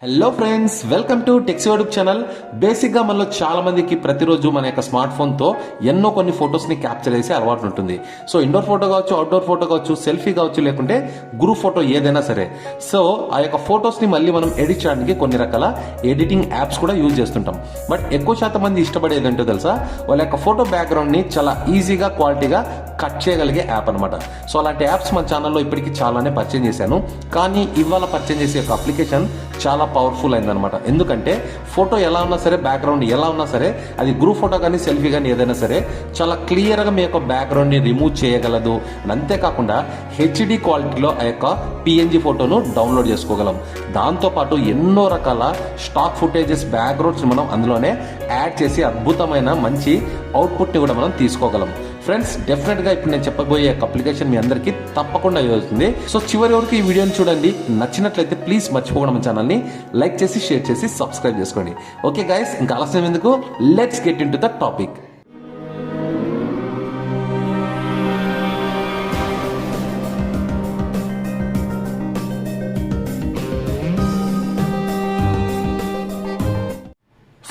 Hello friends, welcome to tax YouTube channel. బేసిక్గా మనలో చాలా మందికి ప్రతిరోజు మన యొక్క స్మార్ట్ ఫోన్తో ఎన్నో కొన్ని ఫొటోస్ని క్యాప్చర్ చేసే అలవాటు ఉంటుంది. సో ఇండోర్ ఫోటో కావచ్చు, అవుట్డోర్ ఫోటో కావచ్చు, సెల్ఫీ కావచ్చు, లేకుంటే గ్రూప్ ఫోటో ఏదైనా సరే. సో ఆ యొక్క ఫొటోస్ని మళ్ళీ మనం ఎడిట్ చేయడానికి కొన్ని రకాల ఎడిటింగ్ యాప్స్ కూడా యూజ్ చేస్తుంటాం. బట్ ఎక్కువ శాతం మంది ఇష్టపడేది ఏంటో తెలుసా, వాళ్ళ యొక్క ఫోటో బ్యాక్గ్రౌండ్ని చాలా ఈజీగా క్వాలిటీగా కట్ చేయగలిగే యాప్ అనమాట. సో అలాంటి యాప్స్ మన ఛానల్లో ఇప్పటికీ చాలానే పరిచయం చేశాను. కానీ ఇవాళ పరిచయం చేసే ఒక అప్లికేషన్ చాలా పవర్ఫుల్ అయిందనమాట. ఎందుకంటే ఫోటో ఎలా ఉన్నా సరే, బ్యాక్గ్రౌండ్ ఎలా ఉన్నా సరే, అది గ్రూప్ ఫోటో కానీ సెల్ఫీ కానీ ఏదైనా సరే చాలా క్లియర్గా మీ యొక్క బ్యాక్గ్రౌండ్ని రిమూవ్ చేయగలదు. అంతేకాకుండా హెచ్డి క్వాలిటీలో ఆ యొక్క పిఎన్జి ఫోటోను డౌన్లోడ్ చేసుకోగలం. దాంతోపాటు ఎన్నో రకాల స్టాక్ ఫుటేజెస్, బ్యాక్గ్రౌండ్స్ మనం అందులోనే యాడ్ చేసి అద్భుతమైన మంచి అవుట్పుట్ని కూడా మనం తీసుకోగలం. ఫ్రెండ్స్, డెఫినెట్గా ఇప్పుడు నేను చెప్పబోయే అప్లికేషన్ మీ అందరికీ తప్పకుండా యూజ్ అవుతుంది. సో చివరి వరకు ఈ వీడియోని చూడండి. నచ్చినట్లయితే ప్లీజ్ మర్చిపోకుండా మన ఛానల్ని లైక్ చేసి, షేర్ చేసి, సబ్స్క్రైబ్ చేసుకోండి. ఓకే గైస్, ఇంకా ఆలస్యం ఎందుకు, let's get in to the topic.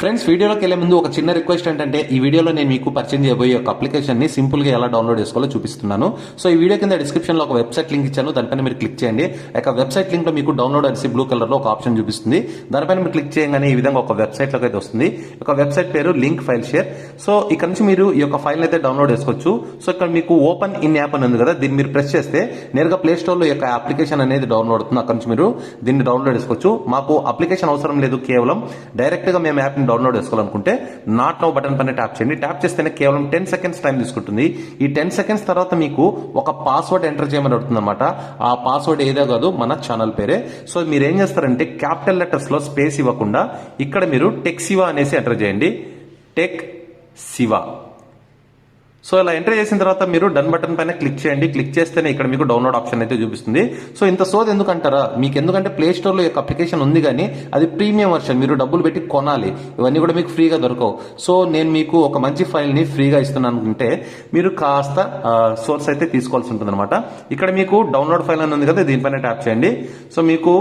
Friends, వీడియోలోకి వెళ్ళే ముందు ఒక చిన్న రిక్వెస్ట్ ఏంటంటే, ఈ వీడియోలో నేను మీకు పరిచయం చేయబోయే ఒక అప్లికేషన్ని సింపుల్గా ఎలా డౌన్లోడ్ చేసుకోవాలో చూపిస్తున్నాను. సో ఈ వీడియో కింద డిస్క్రిప్షన్లో ఒక వెబ్సైట్ లింక్ ఇచ్చాను, దానిపైన మీరు క్లిక్ చేయండి. ఆ వెబ్సైట్ లింక్లో మీకు డౌన్లోడ్ అనేసి బ్లూ కలర్లో ఒక ఆప్షన్ చూపిస్తుంది. దానిపైన మీరు క్లిక్ చేయగానే ఈ విధంగా ఒక వెబ్సైట్లోకి అయితే వస్తుంది. ఒక వెబ్సైట్ పేరు లింక్ ఫైల్ షేర్. సో ఇక్కడ నుంచి మీరు ఈ యొక్క ఫైల్ అయితే డౌన్లోడ్ చేసుకోవచ్చు. సో ఇక్కడ మీకు ఓపెన్ ఇన్ యాప్ అని ఉంది కదా, దీన్ని మీరు ప్రెస్ చేస్తే నేరుగా ప్లే స్టోర్లో ఈ యొక్క అప్లికేషన్ అనేది డౌన్లోడ్ అవుతుంది. అక్కడ నుంచి మీరు దీన్ని డౌన్లోడ్ చేసుకోవచ్చు. మాకు అప్లికేషన్ అవసరం లేదు, కేవలం డైరెక్ట్గా మేము యాప్ని డౌన్లోడ్ చేసుకోవాలనుకుంటే నాట్ నౌ బటన్ పైన ట్యాప్ చేయండి. ట్యాప్ చేస్తేనే కేవలం 10 సెకండ్స్ టైం తీసుకుంటుంది. ఈ 10 సెకండ్స్ తర్వాత మీకు ఒక పాస్వర్డ్ ఎంటర్ చేయమని అడుగుతుంది అనమాట. ఆ పాస్వర్డ్ ఏదో కాదు, మన ఛానల్ పేరే. సో మీరు ఏం చేస్తారంటే, క్యాపిటల్ లెటర్స్ లో స్పేస్ ఇవ్వకుండా ఇక్కడ మీరు టెక్ శివ అనేసి ఎంటర్ చేయండి. టెక్ శివ. సో ఇలా ఎంటర్ చేసిన తర్వాత మీరు డన్ బటన్ పైన క్లిక్ చేయండి. క్లిక్ చేస్తేనే ఇక్కడ మీకు డౌన్లోడ్ ఆప్షన్ అయితే చూపిస్తుంది. సో ఇంత సోది ఎందుకంటారా, మీకు ఎందుకంటే ప్లే స్టోర్లో యొక్క అప్లికేషన్ ఉంది, కానీ అది ప్రీమియం వర్షన్, మీరు డబ్బులు పెట్టి కొనాలి. ఇవన్నీ కూడా మీకు ఫ్రీగా దొరకవు. సో నేను మీకు ఒక మంచి ఫైల్ని ఫ్రీగా ఇస్తున్నాను అనుకుంటే మీరు కాస్త సోర్స్ అయితే తీసుకోవాల్సి ఉంటుంది అనమాట. ఇక్కడ మీకు డౌన్లోడ్ ఫైల్ అని ఉంది కదా, దీనిపైన ట్యాప్ చేయండి. సో మీకు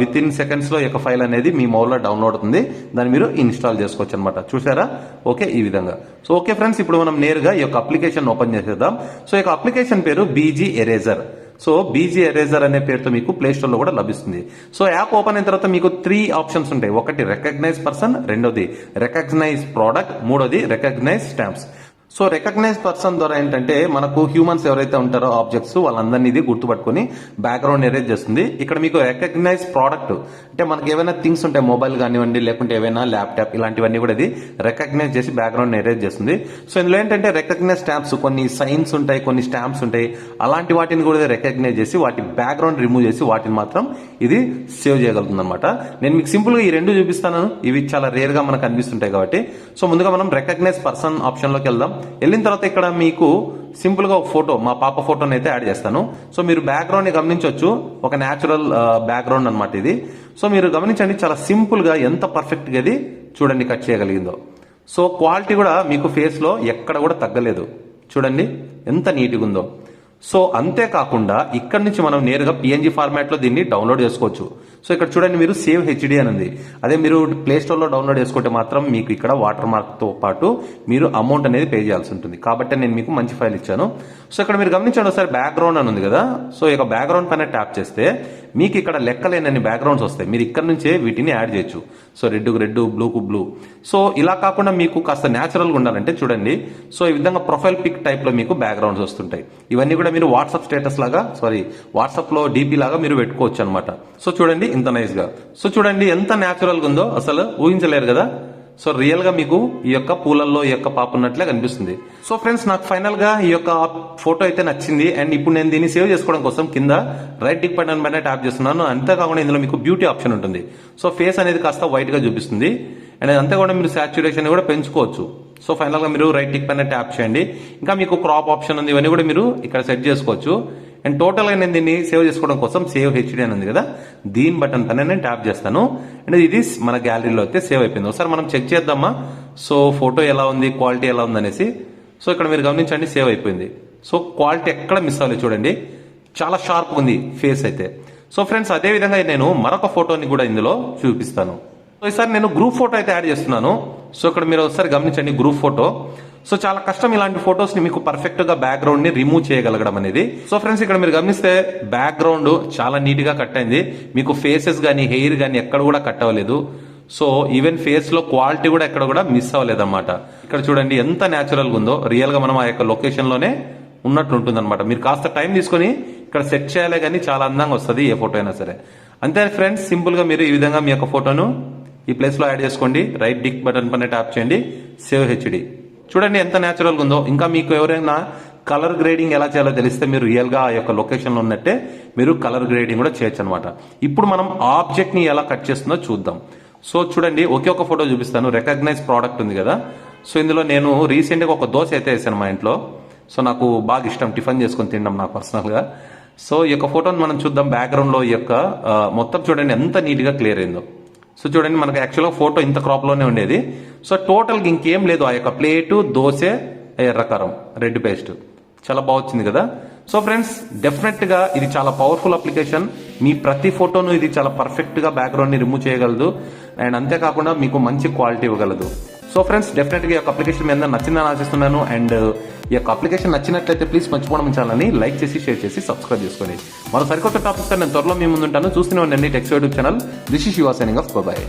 విత్ ఇన్ సెకండ్స్లో ఈ యొక్క ఫైల్ అనేది మీ మొబైల్లో డౌన్లోడ్ అవుతుంది. దాన్ని మీరు ఇన్స్టాల్ చేసుకోవచ్చు అనమాట. చూసారా? ఓకే, ఈ విధంగా. సో ఓకే ఫ్రెండ్స్, ఇప్పుడు మనం నేరుగా ఈ యొక్క అప్లికేషన్ ఓపెన్ చేసేద్దాం. సో ఈ అప్లికేషన్ పేరు BG eraser. So BG eraser అనే పేరుతో మీకు ప్లే స్టోర్ లో కూడా లభిస్తుంది. సో యాప్ ఓపెన్ అయిన తర్వాత మీకు 3 ఆప్షన్స్ ఉంటాయి. ఒకటి రికగ్నైజ్ పర్సన్, రెండోది రికగ్నైజ్ ప్రోడక్ట్, మూడోది recognize stamps. So recognize person ద్వారా ఏంటంటే, మనకు హ్యూమన్స్ ఎవరైతే ఉంటారో ఆబ్జెక్ట్స్, వాళ్ళందరినీ ఇది గుర్తుపట్టుకుని బ్యాక్గ్రౌండ్ ఎరేజ్ చేస్తుంది. ఇక్కడ మీకు రికగ్నైజ్ ప్రోడక్ట్ అంటే మనకి ఏవైనా థింగ్స్ ఉంటాయి, మొబైల్ కానివ్వండి, లేకుంటే ఏవైనా ల్యాప్టాప్, ఇలాంటివన్నీ కూడా ఇది రికగ్నైజ్ చేసి బ్యాక్గ్రౌండ్ ఎరేజ్ చేస్తుంది. సో ఇందులో ఏంటంటే రికగ్నైజ్ స్టాంప్స్, కొన్ని సైన్స్ ఉంటాయి, కొన్ని స్టాంప్స్ ఉంటాయి, అలాంటి వాటిని కూడా రికగ్నైజ్ చేసి వాటి బ్యాక్గ్రౌండ్ రిమూవ్ చేసి వాటిని మాత్రం ఇది సేవ్ చేయగలుగుతుంది అనమాట. నేను మీకు సింపుల్ గా ఈ రెండు చూపిస్తాను. ఇవి చాలా రేర్ గా మనకు అనిపిస్తుంటాయి కాబట్టి. సో ముందుగా మనం రికగ్నైజ్ పర్సన్ ఆప్షన్ లోకి వెళ్దాం. వెళ్ళిన తర్వాత ఇక్కడ మీకు సింపుల్ గా ఒక ఫోటో, మా పాప ఫోటోని అయితే యాడ్ చేస్తాను. సో మీరు బ్యాక్గ్రౌండ్ ని గమనించవచ్చు, ఒక న్యాచురల్ బ్యాక్గ్రౌండ్ అనమాట ఇది. సో మీరు గమనించండి, చాలా సింపుల్ గా ఎంత పర్ఫెక్ట్ గా ఇది చూడండి కట్ చేయగలిగిందో. సో క్వాలిటీ కూడా మీకు ఫేస్ లో ఎక్కడ కూడా తగ్గలేదు. చూడండి ఎంత నీట్గా ఉందో. సో అంతేకాకుండా ఇక్కడ నుంచి మనం నేరుగా పిఎన్జి ఫార్మాట్ లో దీన్ని డౌన్లోడ్ చేసుకోవచ్చు. సో ఇక్కడ చూడండి, మీరు సేవ్ హెచ్డి అని ఉంది. అదే మీరు ప్లే స్టోర్ లో డౌన్లోడ్ చేసుకుంటే మాత్రం మీకు ఇక్కడ వాటర్ మార్క్ తో పాటు మీరు అమౌంట్ అనేది పే చేయాల్సి ఉంటుంది. కాబట్టి నేను మీకు మంచి ఫైల్ ఇచ్చాను. సో ఇక్కడ మీరు గమనించండి ఒకసారి, బ్యాక్గ్రౌండ్ అని ఉంది కదా. సో ఇక బ్యాక్గ్రౌండ్ పైన ట్యాప్ చేస్తే మీకు ఇక్కడ లెక్కలేనన్ని బ్యాక్గ్రౌండ్స్ వస్తాయి. మీరు ఇక్కడ నుంచే వీటిని యాడ్ చేయొచ్చు. సో రెడ్కు రెడ్, బ్లూకు బ్లూ. సో ఇలా కాకుండా మీకు కాస్త న్యాచురల్గా ఉండాలంటే చూడండి, సో ఈ విధంగా ప్రొఫైల్ పిక్ టైప్ లో మీకు బ్యాక్గ్రౌండ్స్ వస్తుంటాయి. ఇవన్నీ కూడా మీరు వాట్సాప్ స్టేటస్ లాగా, వాట్సాప్ లో డీపీ లాగా మీరు పెట్టుకోవచ్చు అనమాట. సో చూడండి ఇంత నైస్ గా. సో చూడండి ఎంత న్యాచురల్ గా ఉందో, అసలు ఊహించలేరు కదా. సో రియల్ గా మీకు ఈ యొక్క పూలల్లో ఈ యొక్క పాప ఉన్నట్లే కనిపిస్తుంది. సో ఫ్రెండ్స్, నాకు ఫైనల్ గా ఈ యొక్క ఫోటో అయితే నచ్చింది. అండ్ ఇప్పుడు నేను దీన్ని సేవ్ చేసుకోవడం కోసం కింద రైట్ టిక్ బటన్ పైన ట్యాప్ చేస్తున్నాను. అంతేకాకుండా ఇందులో మీకు బ్యూటీ ఆప్షన్ ఉంటుంది. సో ఫేస్ అనేది కాస్త వైట్ గా చూపిస్తుంది. అండ్ అంతేకాకుండా మీరు సాచ్యురేషన్ కూడా పెంచుకోవచ్చు. సో ఫైనల్ గా మీరు రైట్ టిక్ పైన ట్యాప్ చేయండి. ఇంకా మీకు క్రాప్ ఆప్షన్ ఉంది, ఇవన్నీ కూడా మీరు ఇక్కడ సెట్ చేసుకోవచ్చు. అండ్ టోటల్ గా నేను దీన్ని సేవ్ చేసుకోవడం కోసం సేవ్ హెచ్డి అని ఉంది కదా, దీని బటన్ పైన నేను ట్యాప్ చేస్తాను. అండ్ ఇది మన గ్యాలరీలో అయితే సేవ్ అయిపోయింది. ఒకసారి మనం చెక్ చేద్దామా, సో ఫోటో ఎలా ఉంది, క్వాలిటీ ఎలా ఉంది అనేసి. సో ఇక్కడ మీరు గమనించండి, సేవ్ అయిపోయింది. సో క్వాలిటీ ఎక్కడ మిస్ అవ్వలేదు చూడండి, చాలా షార్ప్ ఉంది ఫేస్ అయితే. సో ఫ్రెండ్స్ అదే విధంగా నేను మరొక ఫోటోని కూడా ఇందులో చూపిస్తాను. సో ఈసారి నేను గ్రూప్ ఫోటో అయితే యాడ్ చేస్తున్నాను. సో ఇక్కడ మీరు ఒకసారి గమనించండి గ్రూప్ ఫోటో. సో చాలా కష్టం ఇలాంటి ఫొటోస్ ని మీకు పర్ఫెక్ట్ గా బ్యాక్గ్రౌండ్ ని రిమూవ్ చేయగలగడం అనేది. సో ఫ్రెండ్స్ ఇక్కడ మీరు గమనిస్తే బ్యాక్గ్రౌండ్ చాలా నీట్ గా కట్ అయింది. మీకు ఫేసెస్ గానీ హెయిర్ గానీ ఎక్కడ కూడా కట్ అవ్వలేదు. సో ఈవెన్ ఫేస్ లో క్వాలిటీ కూడా ఎక్కడ కూడా మిస్ అవ్వలేదు అనమాట. ఇక్కడ చూడండి ఎంత న్యాచురల్ గా ఉందో, రియల్ గా మనం ఆ యొక్క లొకేషన్ లోనే ఉన్నట్లు ఉంటుంది అనమాట. మీరు కాస్త టైం తీసుకొని ఇక్కడ సెట్ చేయాలి కానీ చాలా అందంగా వస్తుంది ఏ ఫోటో అయినా సరే. అంతే ఫ్రెండ్స్, సింపుల్ గా మీరు ఈ విధంగా మీ యొక్క ఫోటోను ఈ ప్లేస్ లో యాడ్ చేసుకోండి. రైట్ డిక్ బటన్ పైన ట్యాప్ చేయండి, సేవ్ హెచ్డి. చూడండి ఎంత న్యాచురల్ గా ఉందో. ఇంకా మీకు ఎవరైనా కలర్ గ్రేడింగ్ ఎలా చేయాలో తెలిస్తే మీరు రియల్ గా ఆ యొక్క లొకేషన్ లో ఉన్నట్టే మీరు కలర్ గ్రేడింగ్ కూడా చేయొచ్చు అనమాట. ఇప్పుడు మనం ఆబ్జెక్ట్ ని ఎలా కట్ చేస్తుందో చూద్దాం. సో చూడండి ఒకే ఒక ఫోటో చూపిస్తాను. రికగ్నైజ్ ప్రోడక్ట్ ఉంది కదా. సో ఇందులో నేను రీసెంట్ గా ఒక దోశ అయితే వేసాను మా ఇంట్లో. సో నాకు బాగా ఇష్టం టిఫిన్ చేసుకొని తినడం నాకు పర్సనల్ గా. సో ఈ యొక్క ఫోటోని మనం చూద్దాం. బ్యాక్గ్రౌండ్ లో ఈ యొక్క మొత్తం చూడండి ఎంత నీట్ గా క్లియర్ అయిందో. సో చూడండి మనకు యాక్చువల్గా ఫోటో ఇంత క్రాప్ లోనే ఉండేది. సో టోటల్ ఇంకేం లేదు, ఆ యొక్క ప్లేటు, దోశ, ఎర్రకారం, రెడ్ పేస్ట్ చాలా బాగుంది కదా. సో ఫ్రెండ్స్ డెఫినెట్ గా ఇది చాలా పవర్ఫుల్ అప్లికేషన్. మీ ప్రతి ఫోటోను ఇది చాలా పర్ఫెక్ట్ గా బ్యాక్గ్రౌండ్ ని రిమూవ్ చేయగలదు. అండ్ అంతేకాకుండా మీకు మంచి క్వాలిటీ ఇవ్వగలదు. సో ఫ్రెండ్స్ డెఫినెట్ గా ఈ యొక్క అప్లికేషన్ మీ అందరూ నచ్చిందని ఆశిస్తున్నాను. అండ్ ఈ యొక్క అప్లికేషన్ నచ్చినట్లయితే ప్లీజ్ మర్చిపోవడం ఛానల్ని లైక్ చేసి షేర్ చేసి సబ్స్క్రైబ్ చేసుకోండి. మరో సరికొత్త టాపిక్స్ నేను త్వరలో మీ ముందుంటాను. చూస్తూనే ఉండండి tax YouTube channel. This is Shiva signing off. By.